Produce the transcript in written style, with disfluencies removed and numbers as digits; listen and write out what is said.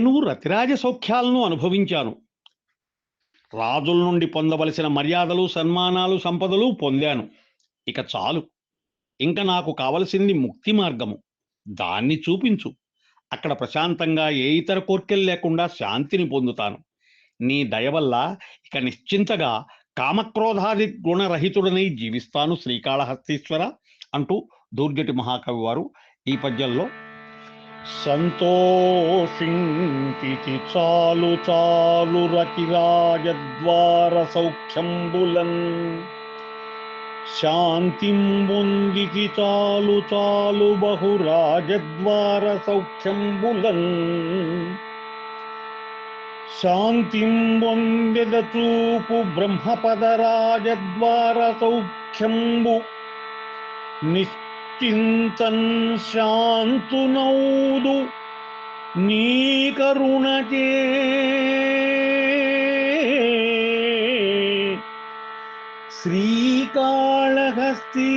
నేను రతిరాజ సౌఖ్యాలను అనుభవించాను. రాజుల నుండి పొందవలసిన మర్యాదలు, సన్మానాలు, సంపదలు పొందాను. ఇక చాలు. ఇంక నాకు కావలసింది ముక్తి మార్గము. దాన్ని చూపించు. అక్కడ ప్రశాంతంగా ఏ ఇతర కోర్కెలు లేకుండా శాంతిని పొందుతాను. నీ దయ వల్ల ఇక నిశ్చింతగా కామక్రోధాది గుణరహితుడనై జీవిస్తాను శ్రీకాళహస్తీశ్వర అంటూ దూర్జటి మహాకవి వారు ఈ పద్యంలో సంతోషించితి చాలు చాలు రతిరాజద్వార సౌఖ్యంబులన్ శాంతిం పొందితి చాలు చాలు బహురాజద్వార సౌఖ్యంబులన్ శాంతిం పొందెద చూపు బ్రహ్మపదరాజద్వార సౌఖ్యంబు నిశ్చింతన్ శాంతునౌదు నీ కరుణచే శ్రీకాళహస్తీ